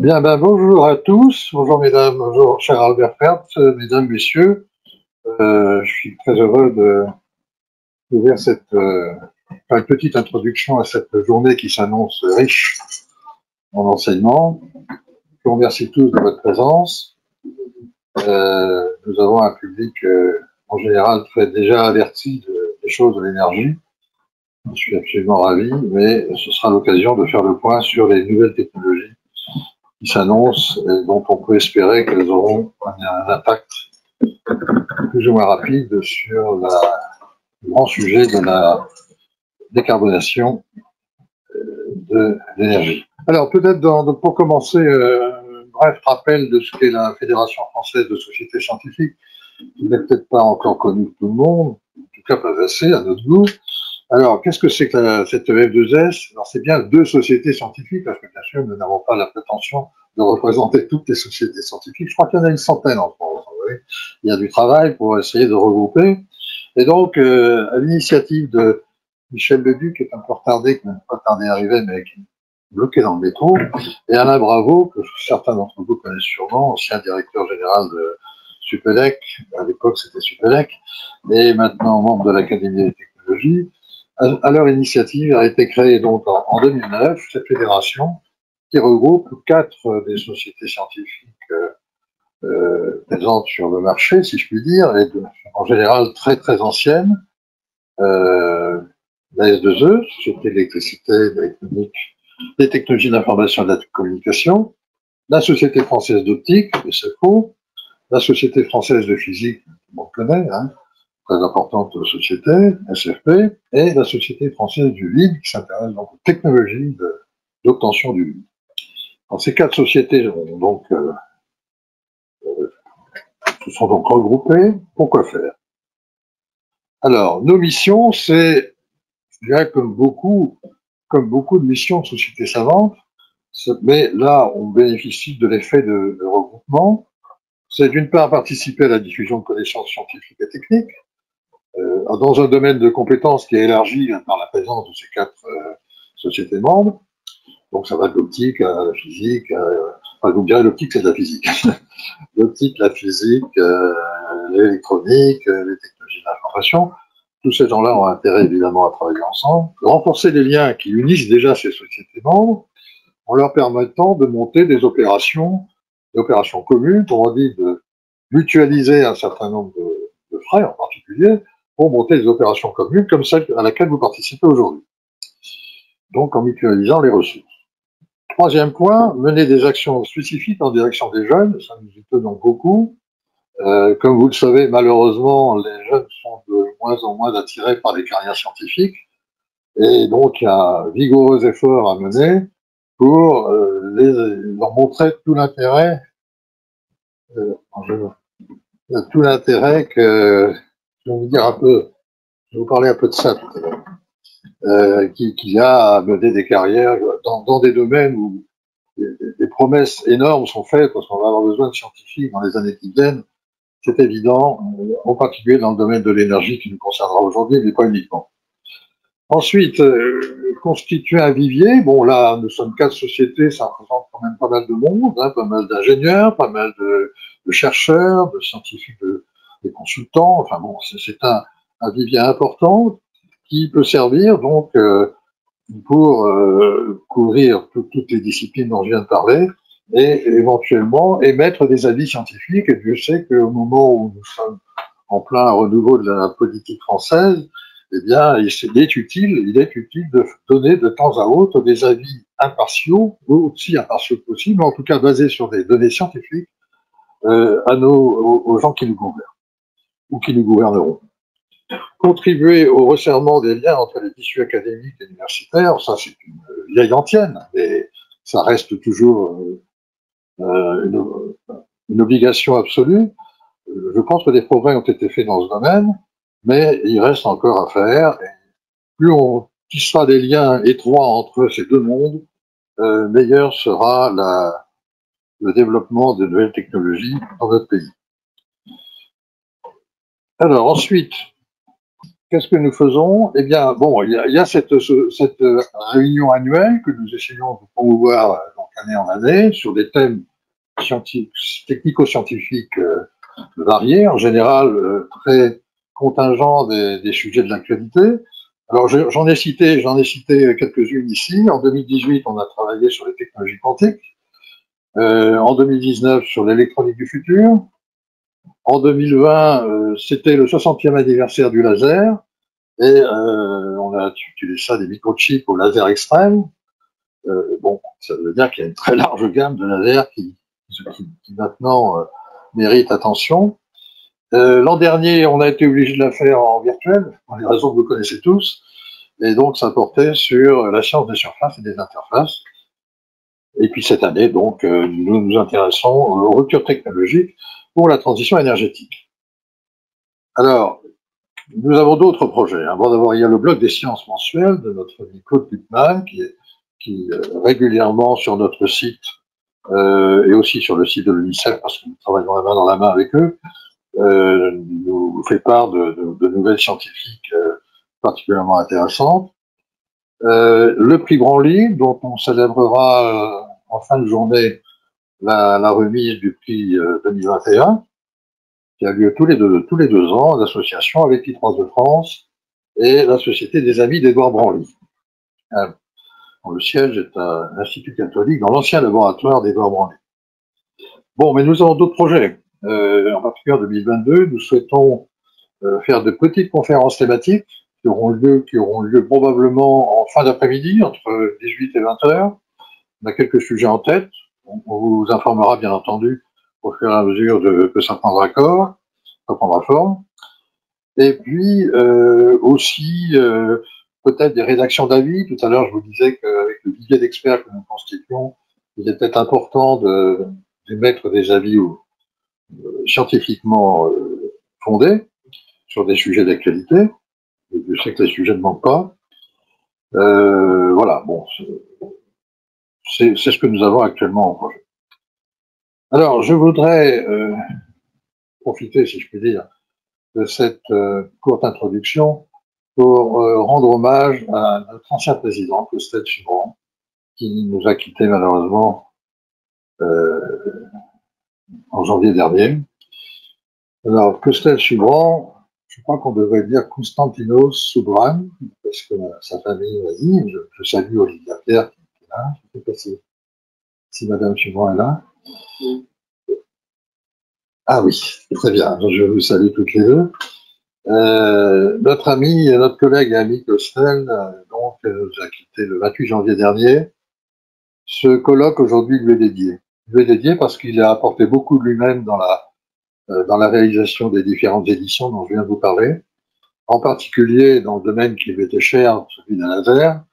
Bien, ben, bonjour à tous, bonjour mesdames, bonjour cher Albert Hertz, mesdames, messieurs. Je suis très heureux d'ouvrir une petite introduction à cette journée qui s'annonce riche en enseignements. Je vous remercie tous de votre présence. Nous avons un public en général très déjà averti des choses de l'énergie. Je suis absolument ravi, mais ce sera l'occasion de faire le point sur les nouvelles technologies qui s'annoncent et dont on peut espérer qu'elles auront un impact plus ou moins rapide sur le grand sujet de la décarbonation de l'énergie. Alors peut-être pour commencer, un bref rappel de ce qu'est la Fédération française de sociétés scientifiques, qui n'est peut-être pas encore connue de tout le monde, en tout cas pas assez à notre goût. Alors, qu'est-ce que c'est que cette F2S? Alors, c'est bien deux sociétés scientifiques, parce que bien sûr, nous n'avons pas la prétention de représenter toutes les sociétés scientifiques. Je crois qu'il y en a une centaine en France. Vous voyez. Il y a du travail pour essayer de regrouper. Et donc, à l'initiative de Michel Leduc, qui est un peu retardé, qui n'a pas tardé à arriver, mais qui est bloqué dans le métro, et Alain Bravo, que certains d'entre vous connaissent sûrement, ancien directeur général de Supélec, à l'époque c'était Supélec, et maintenant membre de l'Académie des technologies. À leur initiative a été créée donc en 2009 cette fédération qui regroupe quatre des sociétés scientifiques présentes sur le marché, si je puis dire, et en général très très anciennes. La S2E, Société d'électricité, d'électronique, des technologies d'information et de la communication, la Société française d'optique, SFO, la Société française de physique, on connaît, hein, très importante société, SFP, et la Société française du vide, qui s'intéresse donc aux technologies d'obtention du vide. Alors, ces quatre sociétés se sont donc regroupées. Pourquoi faire? Alors, nos missions, c'est, je dirais, comme beaucoup de missions de sociétés savantes, mais là, on bénéficie de l'effet de regroupement. C'est d'une part participer à la diffusion de connaissances scientifiques et techniques, dans un domaine de compétences qui est élargi par la présence de ces quatre sociétés membres. Donc ça va de l'optique à la physique, enfin, vous me direz l'optique c'est de la physique. L'optique, la physique, l'électronique, les technologies de l'information. Tous ces gens-là ont intérêt évidemment à travailler ensemble, renforcer les liens qui unissent déjà ces sociétés membres en leur permettant de monter des opérations communes, comme on dit, de mutualiser un certain nombre de frais en particulier, pour monter des opérations communes comme celle à laquelle vous participez aujourd'hui. Donc en mutualisant les ressources. Troisième point, mener des actions spécifiques en direction des jeunes, ça nous y tenons beaucoup. Comme vous le savez, malheureusement, les jeunes sont de moins en moins attirés par les carrières scientifiques, et donc il y a un vigoureux effort à mener pour leur montrer tout l'intérêt que, je vais vous dire un peu, je vais vous parler un peu de ça tout à l'heure, qu'il y a à mener des carrières dans des domaines où des promesses énormes sont faites parce qu'on va avoir besoin de scientifiques dans les années qui viennent, c'est évident, en particulier dans le domaine de l'énergie qui nous concernera aujourd'hui, mais pas uniquement. Ensuite, constituer un vivier, bon là, nous sommes quatre sociétés, ça représente quand même pas mal de monde, hein, pas mal d'ingénieurs, pas mal de chercheurs, de scientifiques, des consultants, enfin bon, c'est un vivier important qui peut servir donc pour couvrir toutes les disciplines dont je viens de parler et éventuellement émettre des avis scientifiques. Et Dieu sait qu'au moment où nous sommes en plein renouveau de la politique française, eh bien, il est utile de donner de temps à autre des avis impartiaux, aussi impartiaux que possible, mais en tout cas basés sur des données scientifiques aux gens qui nous gouvernent ou qui nous gouverneront. Contribuer au resserrement des liens entre les tissus académiques et universitaires, ça c'est une vieille antienne, mais ça reste toujours une obligation absolue. Je pense que des progrès ont été faits dans ce domaine, mais il reste encore à faire. Et plus on tissera des liens étroits entre ces deux mondes, meilleur sera le développement de nouvelles technologies dans notre pays. Alors ensuite, qu'est-ce que nous faisons? Eh bien, bon, il y a cette réunion annuelle que nous essayons de promouvoir donc, d'année en année sur des thèmes technico-scientifiques variés, en général très contingents des sujets de l'actualité. Alors j'en ai cité quelques-unes ici. En 2018, on a travaillé sur les technologies quantiques. En 2019, sur l'électronique du futur. En 2020, c'était le 60e anniversaire du laser. Et on a utilisé ça des microchips au laser extrême. Bon, ça veut dire qu'il y a une très large gamme de lasers qui maintenant méritent attention. L'an dernier, on a été obligé de la faire en virtuel, pour les raisons que vous connaissez tous, et donc ça portait sur la science des surfaces et des interfaces. Et puis cette année, donc, nous nous intéressons aux ruptures technologiques pour la transition énergétique. Alors, nous avons d'autres projets. Bon, d'abord, il y a le blog des sciences mensuelles de notre ami Claude Putman, qui régulièrement sur notre site et aussi sur le site de l'UNICEF, parce que nous travaillons la main dans la main avec eux, nous fait part de nouvelles scientifiques particulièrement intéressantes. Le prix Branly, dont on célébrera en fin de journée la remise du prix 2021, qui a lieu tous les deux ans, l'association avec I3 de France et la Société des Amis d'Édouard Branly. Le siège est à l'Institut catholique, dans l'ancien laboratoire d'Édouard Branly. Bon, mais nous avons d'autres projets. En particulier en 2022, nous souhaitons faire de petites conférences thématiques qui auront lieu probablement en fin d'après-midi, entre 18 et 20 heures. On a quelques sujets en tête. On vous informera bien entendu au fur et à mesure que ça prendra forme. Et puis aussi peut-être des rédactions d'avis. Tout à l'heure, je vous disais qu'avec le vivier d'experts que nous constituons, il était important d'émettre des avis scientifiquement fondés sur des sujets d'actualité. Je sais que les sujets ne manquent pas. Voilà, bon, c'est ce que nous avons actuellement en projet. Alors, je voudrais profiter, si je puis dire, de cette courte introduction pour rendre hommage à notre ancien président, Costel Subran, qui nous a quittés malheureusement en janvier dernier. Alors, Costel Subran, je crois qu'on devrait dire Konstantinos Subran, parce que sa famille m'a dit, je salue Olivia Pierre qui est là, je ne sais pas si Madame Subran est là. Ah oui, très bien, je vous salue toutes les deux. Notre ami, notre collègue et ami Costel, donc, nous a quitté le 28 janvier dernier. Ce colloque aujourd'hui lui est dédié. Il lui est dédié parce qu'il a apporté beaucoup de lui-même dans la réalisation des différentes éditions dont je viens de vous parler, en particulier dans le domaine qui lui était cher, celui d'un laser,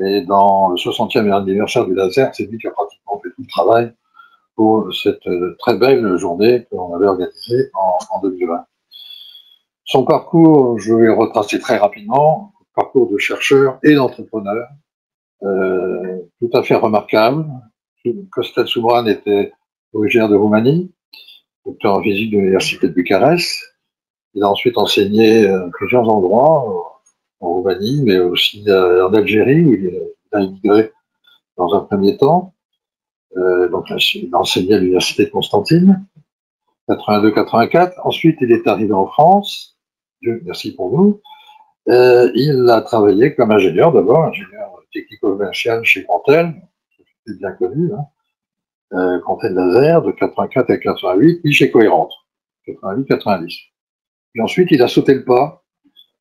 et dans le 60e anniversaire du laser, c'est lui qui a pratiquement fait tout le travail pour cette très belle journée qu'on avait organisée en 2020. Son parcours, je vais retracer très rapidement, parcours de chercheur et d'entrepreneur, tout à fait remarquable. Costel Subran était originaire de Roumanie, docteur en physique de l'université de Bucarest. Il a ensuite enseigné à plusieurs endroits, en Roumanie, mais aussi en Algérie, où il a immigré dans un premier temps. Donc, il a enseigné à l'université de Constantine, 82-84. Ensuite, il est arrivé en France. Dieu merci pour nous. Il a travaillé comme ingénieur, d'abord, ingénieur technico-commercial chez Cantel, c'est bien connu, hein, Cantel Laser, de 84 à 88, puis chez Cohérente, 88-90. Puis ensuite, il a sauté le pas.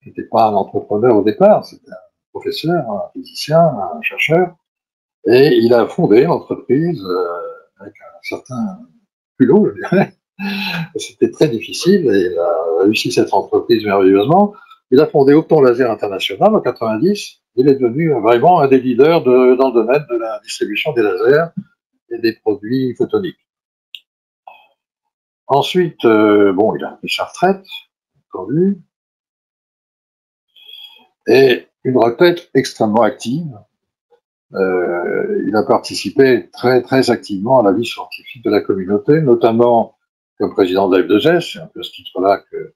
Il n'était pas un entrepreneur au départ, c'était un professeur, un physicien, un chercheur, et il a fondé l'entreprise avec un certain culot, je dirais. C'était très difficile et il a réussi cette entreprise merveilleusement. Il a fondé Opton Laser International en 90. Il est devenu vraiment un des leaders dans le domaine de la distribution des lasers et des produits photoniques. Ensuite, bon, il a pris sa retraite, entendu, et une retraite extrêmement active. Il a participé très, très activement à la vie scientifique de la communauté, notamment comme président de la F2S, c'est un peu ce titre-là que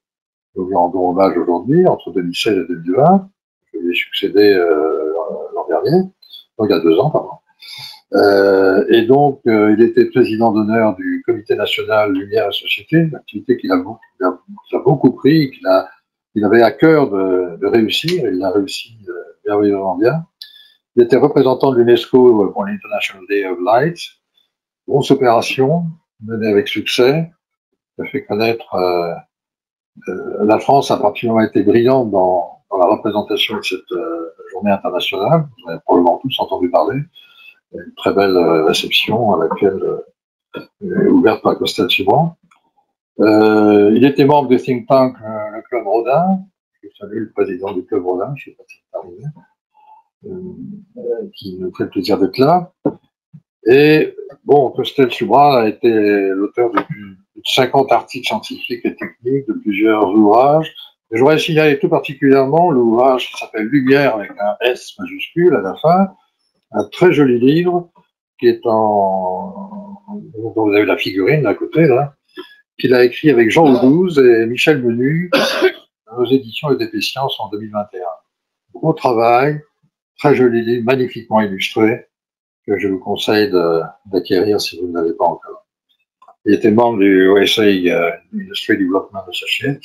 nous lui rendons hommage aujourd'hui, entre 2016 et 2020. Je lui ai succédé l'an dernier, donc il y a 2 ans, pardon. Et donc, il était président d'honneur du Comité national Lumière et Société, une activité qu'il a beaucoup pris, qu'il avait à cœur de réussir, et il a réussi merveilleusement bien. Il était représentant de l'UNESCO pour l'International Day of Light, grosse opération, menée avec succès, ça fait connaître la France a particulièrement été brillante dans la représentation de cette journée internationale, vous avez probablement tous entendu parler. Une très belle réception à laquelle ouverte par Costel Subran. Il était membre du think tank le Club Rodin. Je salue le président du Club Rodin, je ne sais pas si c'est arrivé, qui nous fait le plaisir d'être là. Et bon, Costel Subran a été l'auteur de plus de 50 articles scientifiques et techniques, de plusieurs ouvrages. Et j'aurais signalé tout particulièrement l'ouvrage qui s'appelle Lumière avec un S majuscule à la fin, un très joli livre qui est dont vous avez la figurine à côté, là, qu'il a écrit avec Jean Audouze et Michel Menu aux éditions EDP Sciences en 2021. Gros travail, très joli livre, magnifiquement illustré, que je vous conseille d'acquérir si vous ne l'avez pas encore. Il était membre du OSA Industry Development Associate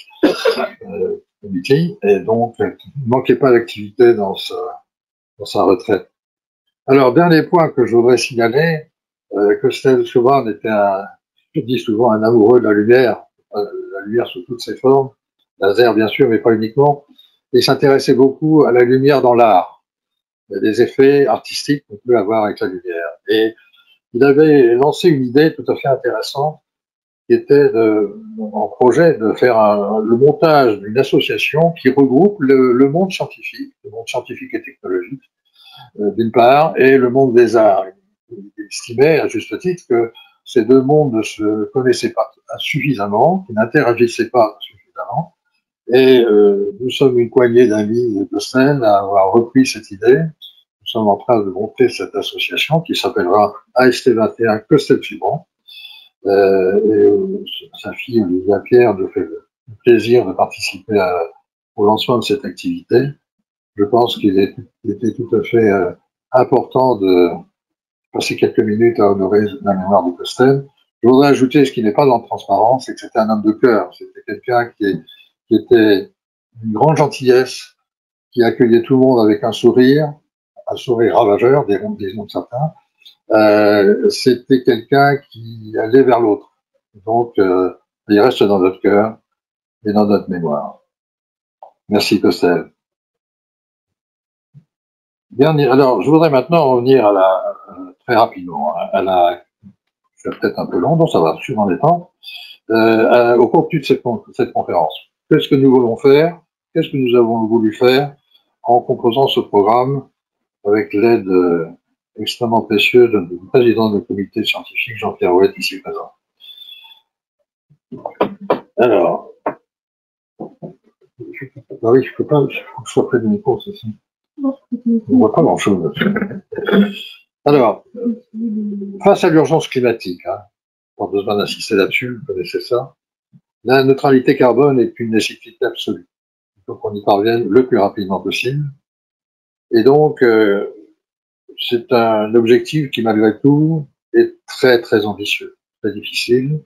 Committee, et donc il ne manquait pas d'activité dans sa retraite. Alors, dernier point que je voudrais signaler, Costel Subran était je dis souvent, un amoureux de la lumière sous toutes ses formes, laser bien sûr, mais pas uniquement. Il s'intéressait beaucoup à la lumière dans l'art, des effets artistiques qu'on peut avoir avec la lumière. Et il avait lancé une idée tout à fait intéressante, qui était en projet de faire le montage d'une association qui regroupe le monde scientifique et technologique, d'une part, et le monde des arts. Il estimait, à juste titre, que ces deux mondes ne se connaissaient pas suffisamment, qu'ils n'interagissaient pas suffisamment. Et nous sommes une poignée d'amis de Costel à avoir repris cette idée. Nous sommes en train de monter cette association qui s'appellera AST21 Costel Subran. Et sa fille Olivia Pierre nous fait le plaisir de participer au lancement de cette activité. Je pense qu'il était tout à fait important de passer quelques minutes à honorer la mémoire de Costel. Je voudrais ajouter ce qui n'est pas dans la transparence, c'est que c'était un homme de cœur. C'était quelqu'un qui était une grande gentillesse, qui accueillait tout le monde avec un sourire ravageur, disons de certains. C'était quelqu'un qui allait vers l'autre. Donc, il reste dans notre cœur et dans notre mémoire. Merci, Costel. Alors, je voudrais maintenant revenir très rapidement, c'est peut-être un peu long, donc ça va suivant les temps, au contenu de cette conférence. Qu'est-ce que nous voulons faire? Qu'est-ce que nous avons voulu faire en composant ce programme avec l'aide extrêmement précieuse du président du comité scientifique, Jean-Pierre Ouette, ici présent. Alors, oui, il faut que je sois près du micro, c'est ça. On ne voit pas grand-chose. Alors, face à l'urgence climatique, pas besoin d'insister là-dessus, vous connaissez ça, la neutralité carbone est une nécessité absolue. Il faut qu'on y parvienne le plus rapidement possible. Et donc, c'est un objectif qui, malgré tout, est très, très ambitieux, très difficile.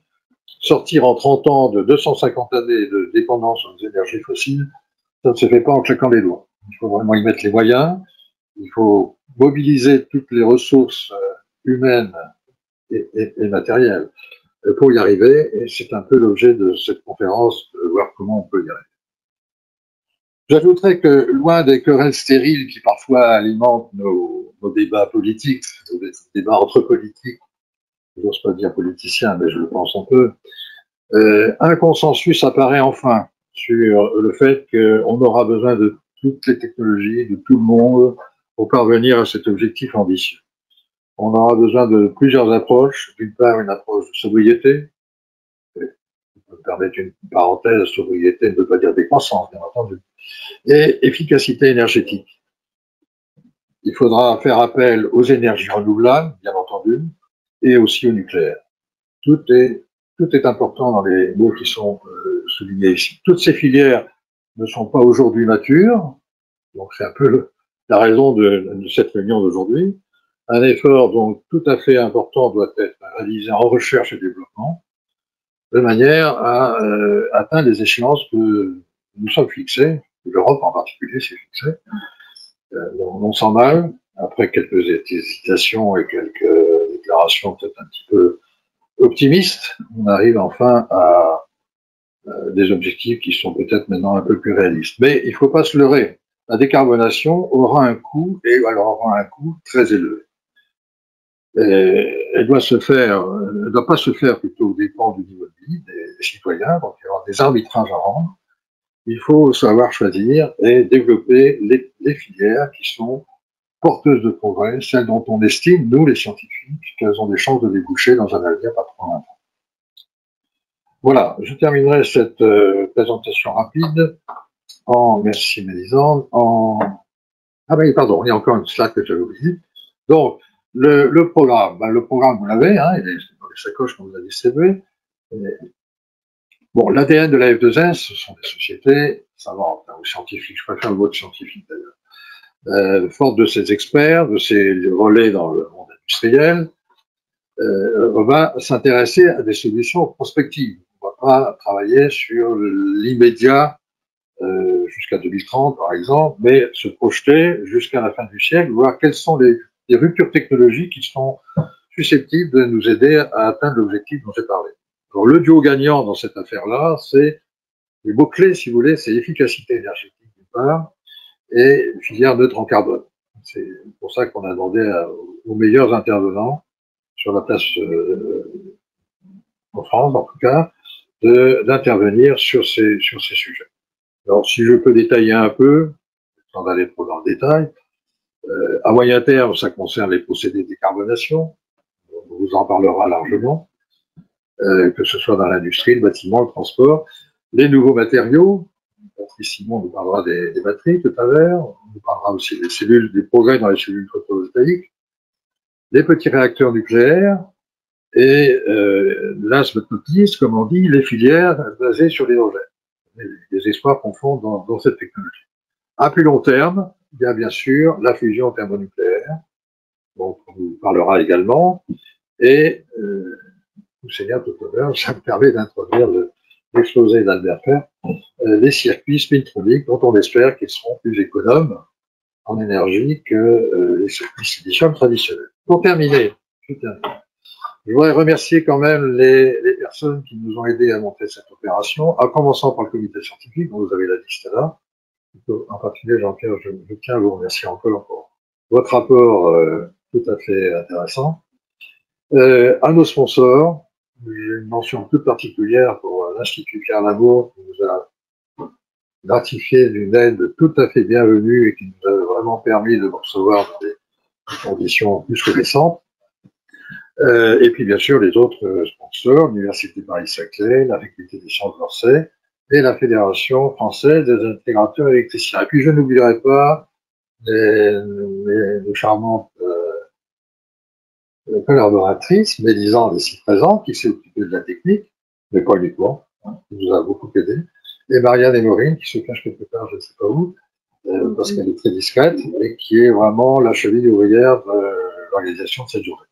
Sortir en 30 ans de 250 années de dépendance aux énergies fossiles, ça ne se fait pas en claquant les doigts. Il faut vraiment y mettre les moyens. Il faut mobiliser toutes les ressources humaines et matérielles pour y arriver. Et c'est un peu l'objet de cette conférence, de voir comment on peut y arriver. J'ajouterais que, loin des querelles stériles qui parfois alimentent nos débats politiques, nos débats entre politiques, je n'ose pas dire politiciens, mais je le pense un peu, un consensus apparaît enfin sur le fait qu'on aura besoin de toutes les technologies, de tout le monde, pour parvenir à cet objectif ambitieux. On aura besoin de plusieurs approches. D'une part, une approche de sobriété. Je peux me permettre une parenthèse, sobriété ne veut pas dire décroissance, bien entendu. Et efficacité énergétique. Il faudra faire appel aux énergies renouvelables, bien entendu, et aussi au nucléaire. Tout est important dans les mots qui sont soulignés ici. Toutes ces filières ne sont pas aujourd'hui matures, donc c'est un peu la raison de cette réunion d'aujourd'hui. Un effort donc tout à fait important doit être réalisé en recherche et développement, de manière à atteindre les échéances que nous sommes fixées, l'Europe en particulier s'est fixée, non sans mal, après quelques hésitations et quelques déclarations peut-être un petit peu optimistes, on arrive enfin à des objectifs qui sont peut-être maintenant un peu plus réalistes. Mais il ne faut pas se leurrer. La décarbonation aura un coût, et alors aura un coût très élevé. Et elle doit se faire, elle ne doit pas se faire plutôt au dépend du niveau de vie des citoyens, donc il y aura des arbitrages à rendre. Il faut savoir choisir et développer les filières qui sont porteuses de progrès, celles dont on estime, nous les scientifiques, qu'elles ont des chances de déboucher dans un avenir pas trop lointain. Voilà, je terminerai cette présentation rapide merci Mélisande, ah ben pardon, il y a encore une slide que j'avais oubliée. Donc, le programme, le programme vous l'avez, hein, il est dans les sacoches qu'on vous a distribuées. Bon, l'ADN de la F2S, ce sont des sociétés savantes, ou scientifiques, je préfère le mot de scientifique d'ailleurs, fortes de ces experts, de ces relais dans le monde industriel, on va s'intéresser à des solutions prospectives. On ne va pas travailler sur l'immédiat jusqu'à 2030 par exemple, mais se projeter jusqu'à la fin du siècle, voir quelles sont les ruptures technologiques qui sont susceptibles de nous aider à atteindre l'objectif dont j'ai parlé. Alors, le duo gagnant dans cette affaire-là, c'est les mots-clés, si vous voulez, c'est efficacité énergétique d'une part et filière neutre en carbone. C'est pour ça qu'on a demandé aux meilleurs intervenants sur la place en France, en tout cas, d'intervenir sur ces sujets. Alors, si je peux détailler un peu, sans aller trop dans le détail, à moyen terme, ça concerne les procédés de décarbonation, on vous en parlera largement, que ce soit dans l'industrie, le bâtiment, le transport, les nouveaux matériaux. Patrice Simon nous parlera des batteries tout à l'heure, on nous parlera aussi des progrès dans les cellules photovoltaïques, les petits réacteurs nucléaires, et last but not least, comme on dit, les filières basées sur l'hydrogène. Les espoirs qu'on fonde dans cette technologie. À plus long terme, il y a bien sûr la fusion thermonucléaire, dont on vous parlera également, et Seigneur tout à l'heure, ça me permet d'introduire l'exposé d'Albert Ferb, les circuits spintroniques dont on espère qu'ils seront plus économes en énergie que les circuits silicium traditionnels. Pour terminer, je voudrais remercier quand même les personnes qui nous ont aidés à monter cette opération, en commençant par le comité scientifique, dont vous avez la liste là. En particulier, Jean-Pierre, je tiens à vous remercier encore pour votre rapport tout à fait intéressant. À nos sponsors, j'ai une mention toute particulière pour l'Institut Pierre Lamour, qui nous a gratifié d'une aide tout à fait bienvenue et qui nous a vraiment permis de nous recevoir dans des conditions plus que décentes. Et puis, bien sûr, les autres sponsors, l'Université Paris-Saclay, la Faculté des Sciences d'Orsay et la Fédération française des intégrateurs électriciens. Et puis, je n'oublierai pas les charmantes collaboratrice, Mélisande ici présente, qui s'est occupée de la technique, mais pas uniquement, qui nous a beaucoup aidé, et Marianne et Maureen, qui se cachent quelque part, je ne sais pas où, parce qu'elle est très discrète, et qui est vraiment la cheville ouvrière de l'organisation de cette journée.